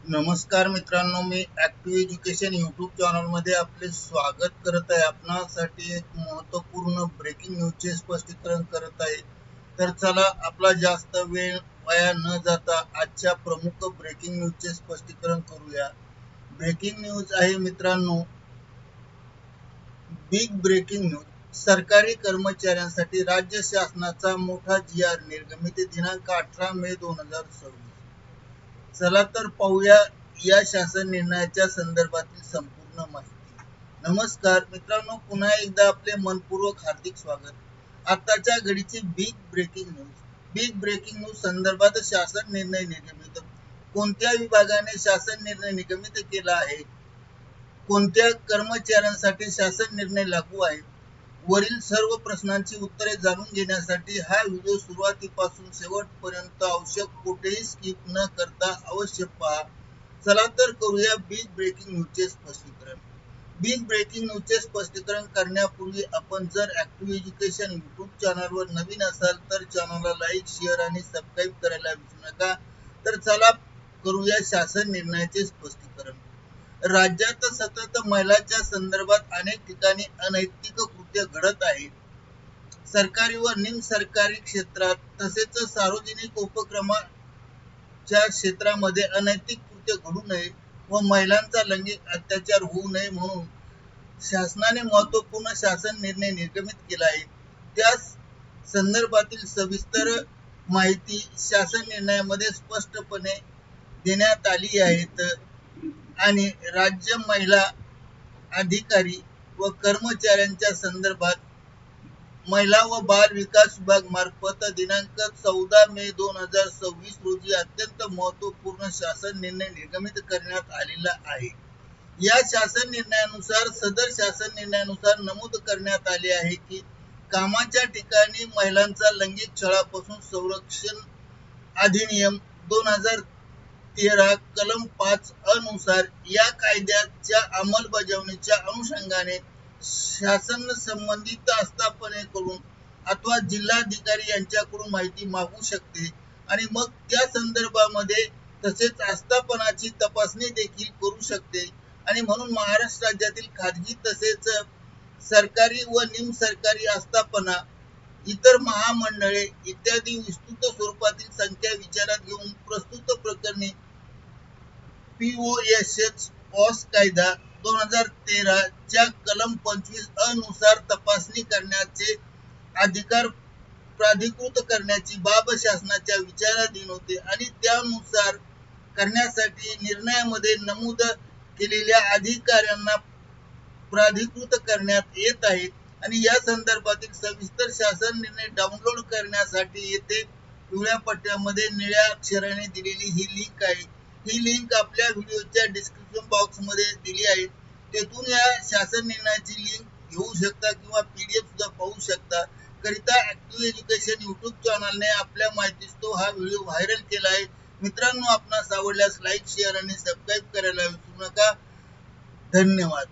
नमस्कार मित्रांनो, मी active education YouTube चॅनलमध्ये आपले स्वागत करत आहे. आपणासाठी एक महत्त्वपूर्ण ब्रेकिंग न्यूजचे स्पष्टीकरण करत आहे. तर चला, आपला जास्त वेळ वाया न जाता आजच्या प्रमुख ब्रेकिंग न्यूजचे स्पष्टीकरण करूया. ब्रेकिंग न्यूज आहे मित्रांनो, बिग ब्रेकिंग न्यूज. सरकारी कर्मचाऱ्यांसाठी राज्य शासनाचा मोठा जी.आर. निर्गमित दिनांक 18 मे 2026. चला तर पाहूया या शासन निर्णयाच्या संदर्भातील संपूर्ण माहिती. नमस्कार मित्रांनो, पुन्हा एकदा आपले मनपूर्वक हार्दिक स्वागत. आताच्या घडीची big breaking news. Big breaking news संदर्भात शासन निर्णय निर्गमित. कोणत्या विभागाने शासन निर्णय निर्गमित केला आहे? कोणत्या कर्मचाऱ्यांसाठी शासन निर्णय लागू आहे? वरील सर्व प्रश्नांची उत्तरे जाणून घेण्यासाठी हा व्हिडिओ सुरुवातीपासून शेवटपर्यंत आवश्यक कुठेही स्किप न करता अवश्य पहा. चला तर करूया बिग ब्रेकिंग न्यूजचे स्पष्टीकरण. बिग ब्रेकिंग न्यूजचे स्पष्टीकरण करण्यापूर्वी आपण जर ॲक्टिव्ह एज्युकेशन यूट्यूब चॅनलवर नवीन असाल तर चॅनलला लाईक, शेअर आणि सबस्क्राईब करायला विसरू नका. तर चला करूया शासन निर्णयाचे स्पष्टीकरण. राज्यात सतत महिलांच्या संदर्भात अनेक ठिकाणी अनैतिक कृत्य घडत आहेत. सरकारी व निमसरकारी क्षेत्रात तसेच सार्वजनिक उपक्रमाच्या क्षेत्रामध्ये अनैतिक कृत्य घडू नये व महिलांचा लैंगिक अत्याचार होऊ नये म्हणून शासनाने महत्त्वपूर्ण शासन निर्णय निर्गमित केला आहे. त्या संदर्भातील सविस्तर माहिती शासन निर्णयामध्ये स्पष्टपणे देण्यात आली आहे आणि राज्य महिला अधिकारी व कर्मचाऱ्यांच्या संदर्भात महिला व बाल विकास विभाग मार्फत दिनांक 14 मे 2026 रोजी अत्यंत महत्त्वपूर्ण शासन निर्णय निर्गमित करण्यात आलेला आहे. या शासन निर्णयानुसार सदर शासन निर्णयानुसार नमूद करण्यात आले आहे की कामाच्या ठिकाणी महिलांचा लैंगिक छळापासून संरक्षण अधिनियम 2013 कलम 5 अनुसार या कायद्याच्या अंमलबजावणीच्या अनुषंगाने शासन संबंधित आस्थापनेकडून अथवा जिल्हाधिकारी यांच्याकडून माहिती मागू शकते आणि मग त्या संदर्भामध्ये तसेच आस्थापनाची तपासणी देखील करू शकते. आणि म्हणून महाराष्ट्र राज्यातील खाजगी तसेच सरकारी व निमसरकारी आस्थापना, इतर महामंडळे इत्यादी विस्तृत स्वरूपातील संख्या विचारात घेऊन प्रस्तुत प्रकरणी POSH पॉस कायदा 2013 च्या कलम 25 अनुसार तपासणी करण्याचे अधिकार प्राधिकृत करण्याची बाब शासनाच्या विचाराधीन होते आणि त्यानुसार करण्यासाठी निर्णयामध्ये नमूद केलेल्या अधिकाऱ्यांना प्राधिकृत करण्यात येत आहेत. आणि या संदर्भातील सविस्तर शासन निर्णय डाउनलोड करण्यासाठी येथे पिवळ्या पट्ट्यामध्ये निळ्या अक्षराने दिलेली ही लिंक आहे. ही लिंक आपल्या व्हिडिओच्या डिस्क्रिप्शन बॉक्समध्ये दिली आहे. तेथून या शासन निर्णयाची लिंक घेऊ शकता किंवा PDF सुद्धा पाहू शकता. करिता ॲक्टिव्ह एज्युकेशन यूट्यूब चॅनलने आपल्या माहितीस तो हा व्हिडिओ व्हायरल केला आहे. मित्रांनो, आपणास आवडल्यास लाईक, शेअर आणि सबस्क्राईब करायला विसरू नका. धन्यवाद.